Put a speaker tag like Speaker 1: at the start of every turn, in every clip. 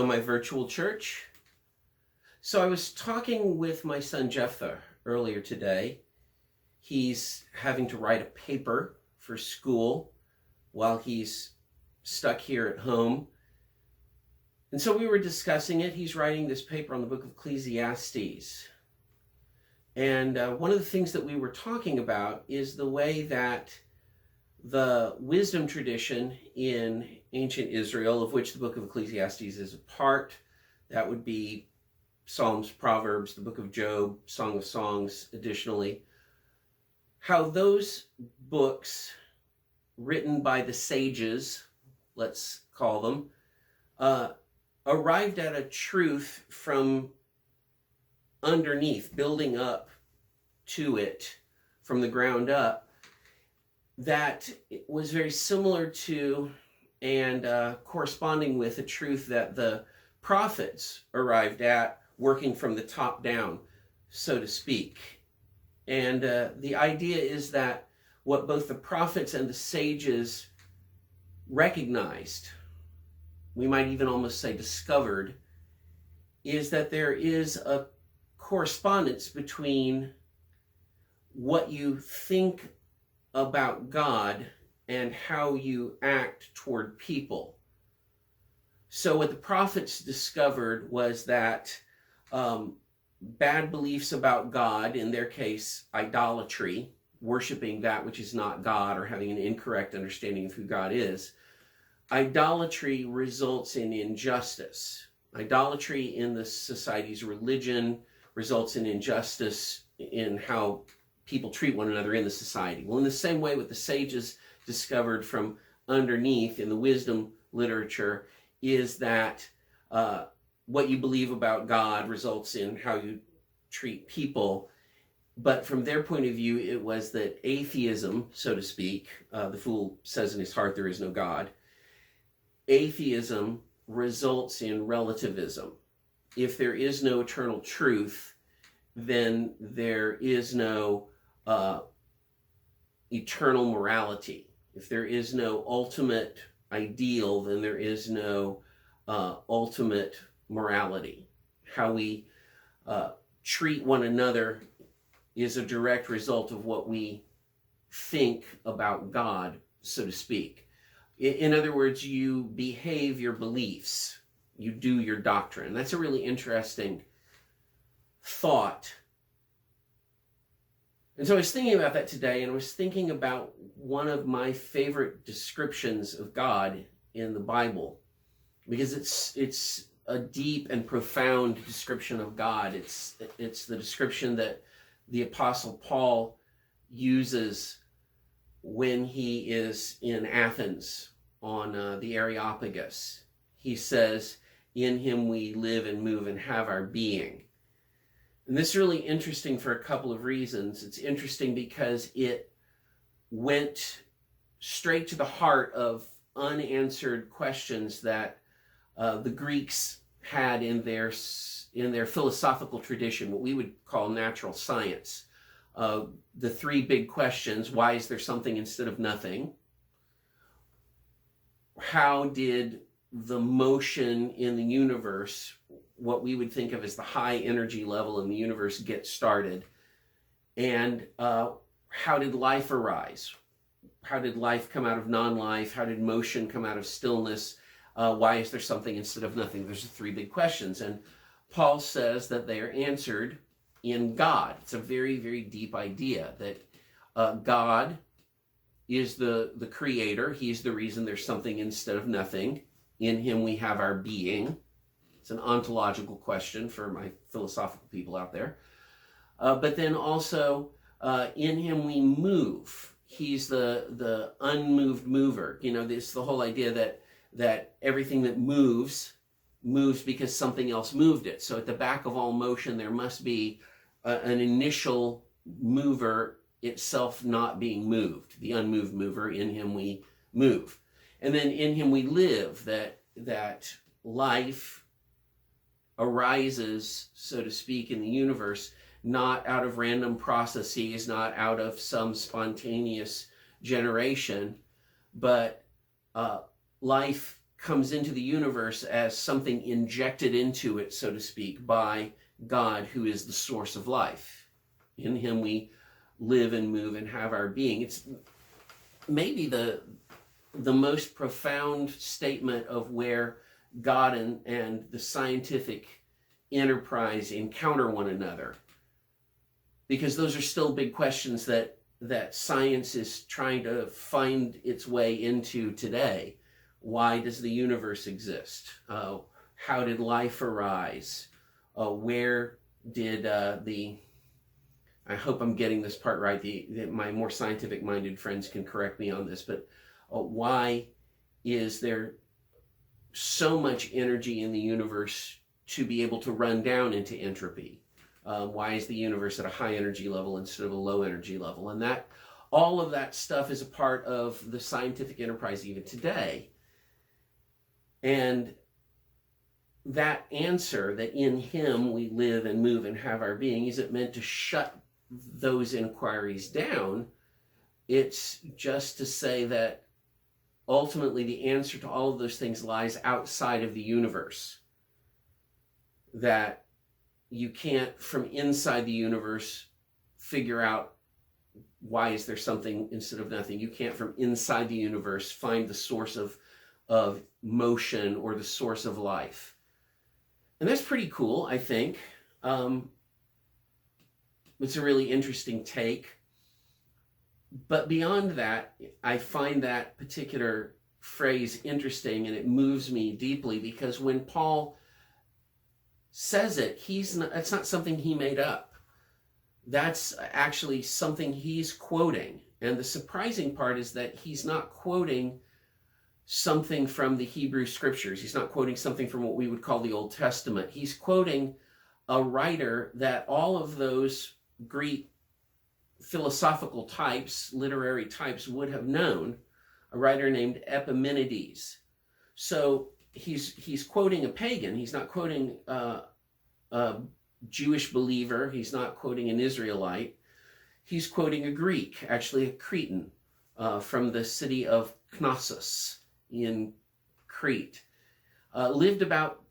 Speaker 1: Hello, my virtual church. So I was talking with my son Jephthah earlier today. He's having to write a paper for school while he's stuck here at home. And so we were discussing it. He's writing this paper on the book of Ecclesiastes. And one of the things that we were talking about is the way that the wisdom tradition in ancient Israel, of which the book of Ecclesiastes is a part, that would be Psalms, Proverbs, the book of Job, Song of Songs, additionally, how those books written by the sages, let's call them, arrived at a truth from underneath, building up to it from the ground up, that was very similar to and corresponding with a truth that the prophets arrived at, working from the top down, so to speak. And the idea is that what both the prophets and the sages recognized, we might even almost say discovered, is that there is a correspondence between what you think about God and how you act toward people. So what the prophets discovered was that bad beliefs about God, in their case idolatry, worshiping that which is not God or having an incorrect understanding of who God is, idolatry results in injustice. Idolatry in the society's religion results in injustice in how people treat one another in the society. Well, in the same way, what the sages discovered from underneath in the wisdom literature is that what you believe about God results in how you treat people. But from their point of view, it was that atheism, so to speak, the fool says in his heart there is no God. Atheism results in relativism. If there is no eternal truth, then there is no eternal morality. If there is no ultimate ideal, then there is no ultimate morality. How we treat one another is a direct result of what we think about God, so to speak. In other words, you behave your beliefs, you do your doctrine. That's a really interesting thought. And so I was thinking about that today, and I was thinking about one of my favorite descriptions of God in the Bible, because it's a deep and profound description of God. It's the description that the Apostle Paul uses when he is in Athens on the Areopagus. He says, "In him we live and move and have our being." And this is really interesting for a couple of reasons. It's interesting because it went straight to the heart of unanswered questions that the Greeks had in their philosophical tradition, what we would call natural science. The three big questions: why is there something instead of nothing? How did the motion in the universe, what we would think of as the high energy level in the universe, get started? And how did life arise? How did life come out of non-life? How did motion come out of stillness? Why is there something instead of nothing? There's the three big questions. And Paul says that they are answered in God. It's a very, very deep idea that God is the creator. He's the reason there's something instead of nothing. In him we have our being. It's an ontological question for my philosophical people out there. But then also, in him we move. He's the unmoved mover. You know, this the whole idea that everything that moves because something else moved it. So at the back of all motion, there must be an initial mover itself not being moved. The unmoved mover, in him we move. And then in him we live, that life arises, so to speak, in the universe, not out of random processes, not out of some spontaneous generation, but life comes into the universe as something injected into it, so to speak, by God, who is the source of life. In him we live and move and have our being. It's maybe the most profound statement of where God and the scientific enterprise encounter one another, because those are still big questions that science is trying to find its way into today. Why does the universe exist? How did life arise? Where did I hope I'm getting this part right. My more scientific minded friends can correct me on this, but why is there so much energy in the universe to be able to run down into entropy? Why is the universe at a high energy level instead of a low energy level? And that all of that stuff is a part of the scientific enterprise even today. And that answer, that in him we live and move and have our being, isn't meant to shut those inquiries down. It's just to say that ultimately the answer to all of those things lies outside of the universe. That you can't, from inside the universe, figure out why is there something instead of nothing. You can't, from inside the universe, find the source of motion or the source of life. And that's pretty cool, I think. It's a really interesting take. But beyond that, I find that particular phrase interesting, and it moves me deeply, because when Paul says it, it's not something he made up. That's actually something he's quoting. And the surprising part is that he's not quoting something from the Hebrew scriptures. He's not quoting something from what we would call the Old Testament. He's quoting a writer that all of those Greek philosophical types, literary types, would have known, a writer named Epimenides. So he's quoting a pagan. He's not quoting a Jewish believer. He's not quoting an Israelite. He's quoting a Greek, actually a Cretan, from the city of Knossos in Crete. Lived about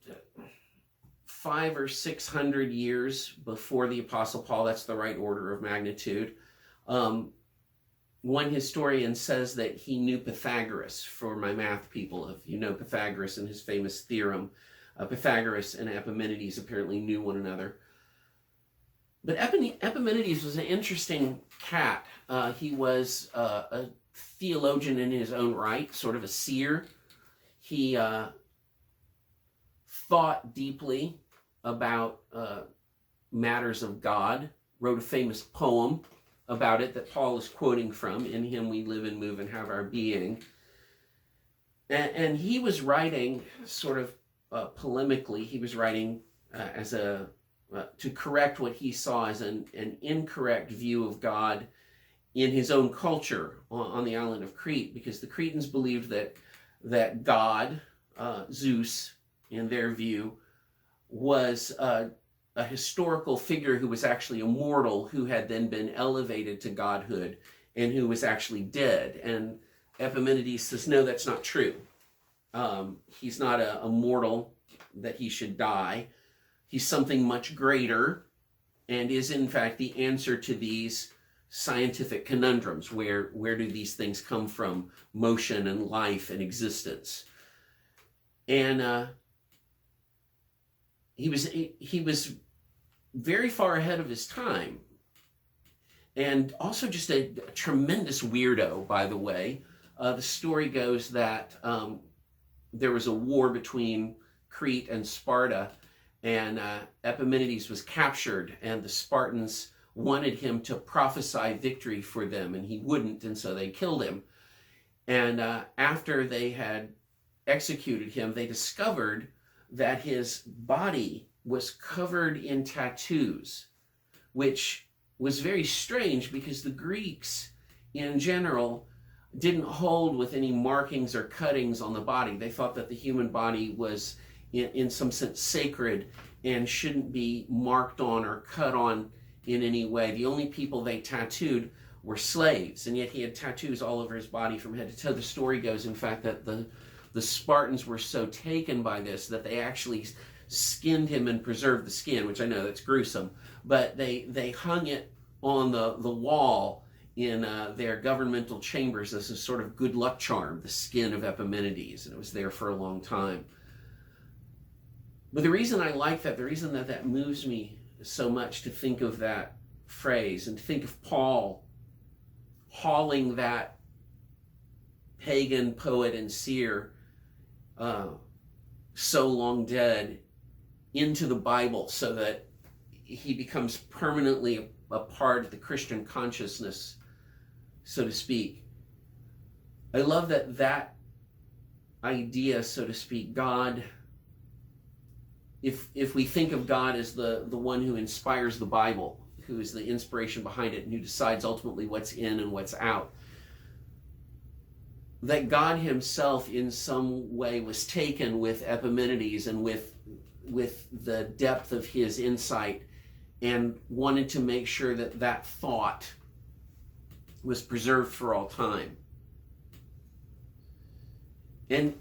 Speaker 1: 500 or 600 years before the Apostle Paul. That's the right order of magnitude. One historian says that he knew Pythagoras. For my math people, if you know Pythagoras and his famous theorem, Pythagoras and Epimenides apparently knew one another. But Epimenides was an interesting cat. He was a theologian in his own right, sort of a seer. He thought deeply about matters of God, wrote a famous poem about it that Paul is quoting from, "In him we live and move and have our being." And he was writing sort of polemically. He was writing as to correct what he saw as an incorrect view of God in his own culture on the island of Crete, because the Cretans believed that God, Zeus, in their view, was a historical figure who was actually immortal, who had then been elevated to godhood, and who was actually dead. And Epimenides says, no, that's not true. He's not a mortal that he should die. He's something much greater, and is in fact the answer to these scientific conundrums. Where do these things come from? Motion and life and existence. And he was very far ahead of his time, and also just a tremendous weirdo, by the way. The story goes that there was a war between Crete and Sparta, and Epimenides was captured, and the Spartans wanted him to prophesy victory for them, and he wouldn't, and so they killed him. And after they had executed him, they discovered that his body was covered in tattoos, which was very strange, because the Greeks in general didn't hold with any markings or cuttings on the body. They thought that the human body was in some sense sacred and shouldn't be marked on or cut on in any way. The only people they tattooed were slaves, and yet he had tattoos all over his body from head to toe. The story goes, in fact, that the the Spartans were so taken by this that they actually skinned him and preserved the skin, which I know that's gruesome, but they hung it on the wall in their governmental chambers as a sort of good luck charm, the skin of Epimenides, and it was there for a long time. But the reason I like that, the reason that moves me so much to think of that phrase and to think of Paul hauling that pagan poet and seer, so long dead, into the Bible so that he becomes permanently a part of the Christian consciousness, so to speak. I love that idea, so to speak, God, if we think of God as the one who inspires the Bible, who is the inspiration behind it, and who decides ultimately what's in and what's out, that God himself in some way was taken with Epimenides and with the depth of his insight, and wanted to make sure that thought was preserved for all time. And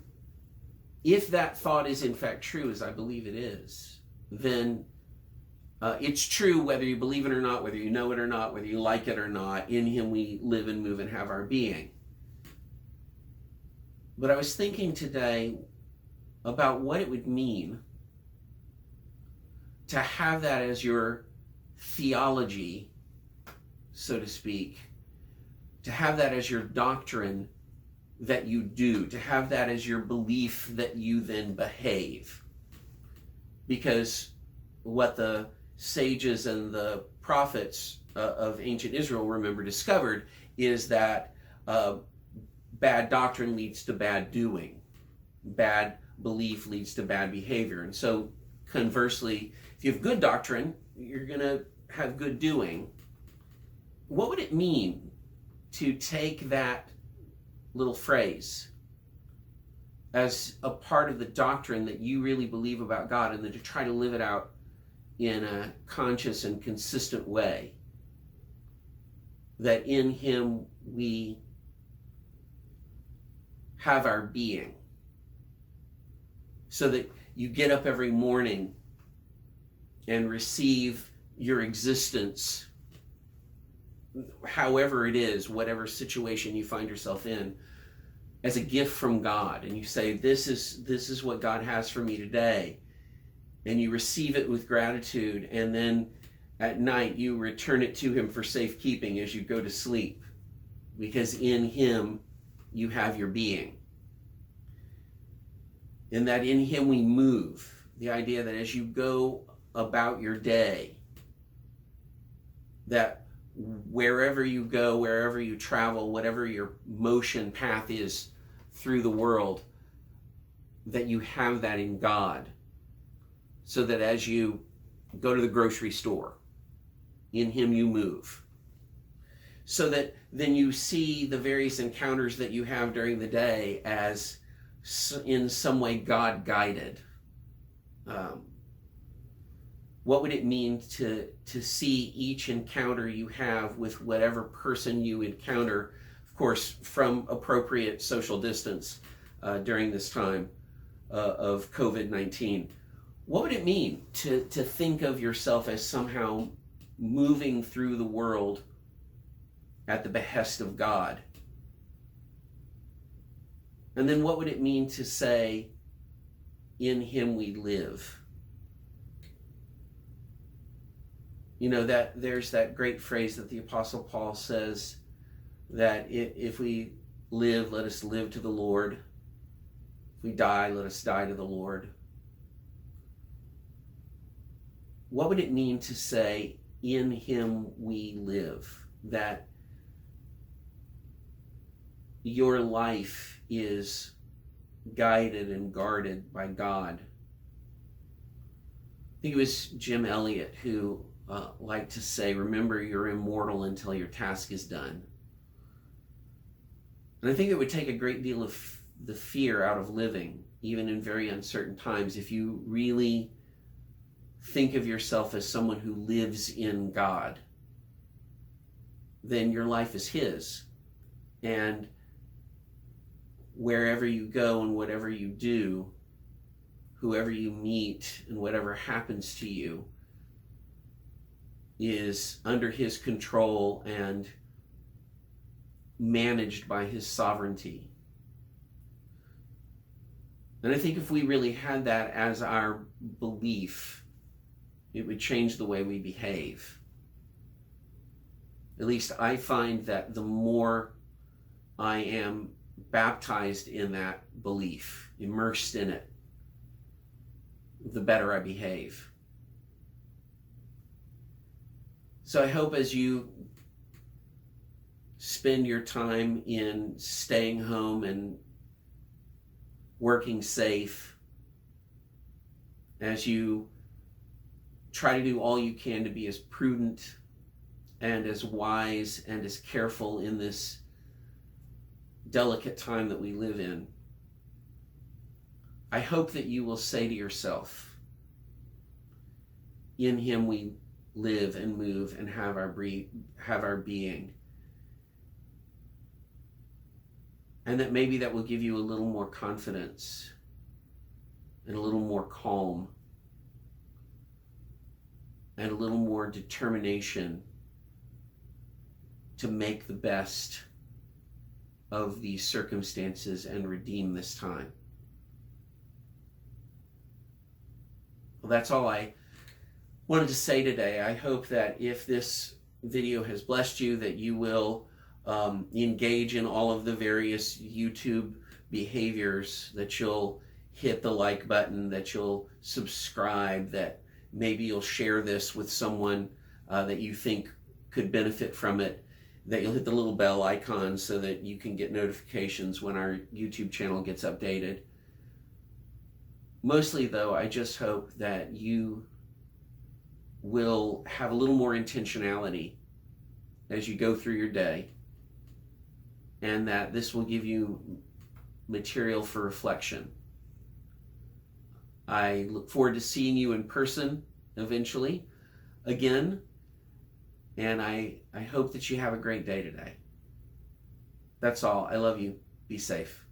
Speaker 1: if that thought is in fact true, as I believe it is, then it's true whether you believe it or not, whether you know it or not, whether you like it or not. In him we live and move and have our being. But I was thinking today about what it would mean to have that as your theology, so to speak, to have that as your doctrine that you do, to have that as your belief that you then behave. Because what the sages and the prophets of ancient Israel, remember, discovered is that bad doctrine leads to bad doing. Bad belief leads to bad behavior. And so conversely, if you have good doctrine, you're going to have good doing. What would it mean to take that little phrase as a part of the doctrine that you really believe about God, and then to try to live it out in a conscious and consistent way? That in him we have our being. So that you get up every morning and receive your existence, however it is, whatever situation you find yourself in, as a gift from God. And you say, this is what God has for me today. And you receive it with gratitude. And then at night you return it to him for safekeeping as you go to sleep. Because in him you have your being. And that in him we move. The idea that as you go about your day, that wherever you go, wherever you travel, whatever your motion path is through the world, that you have that in God. So that as you go to the grocery store, in him you move. So that then you see the various encounters that you have during the day as in some way God guided. What would it mean to see each encounter you have with whatever person you encounter, of course, from appropriate social distance during this time of COVID-19? What would it mean to think of yourself as somehow moving through the world at the behest of God? And then what would it mean to say, in him we live? You know, that there's that great phrase that the Apostle Paul says, that if we live, let us live to the Lord. If we die, let us die to the Lord. What would it mean to say, in him we live? That your life is guided and guarded by God. I think it was Jim Elliot who liked to say, remember, you're immortal until your task is done. And I think it would take a great deal of the fear out of living, even in very uncertain times, if you really think of yourself as someone who lives in God. Then your life is his. And wherever you go and whatever you do, whoever you meet and whatever happens to you is under his control and managed by his sovereignty. And I think if we really had that as our belief, it would change the way we behave. At least I find that the more I am baptized in that belief, immersed in it, the better I behave. So I hope as you spend your time in staying home and working safe, as you try to do all you can to be as prudent and as wise and as careful in this delicate time that we live in, I hope that you will say to yourself, in him we live and move and have our being. And that maybe that will give you a little more confidence and a little more calm and a little more determination to make the best of these circumstances and redeem this time. Well, that's all I wanted to say today. I hope that if this video has blessed you, that you will engage in all of the various YouTube behaviors, that you'll hit the like button, that you'll subscribe, that maybe you'll share this with someone that you think could benefit from it, that you'll hit the little bell icon so that you can get notifications when our YouTube channel gets updated. Mostly though, I just hope that you will have a little more intentionality as you go through your day, and that this will give you material for reflection. I look forward to seeing you in person eventually again, and I hope that you have a great day today. That's all. I love you. Be safe.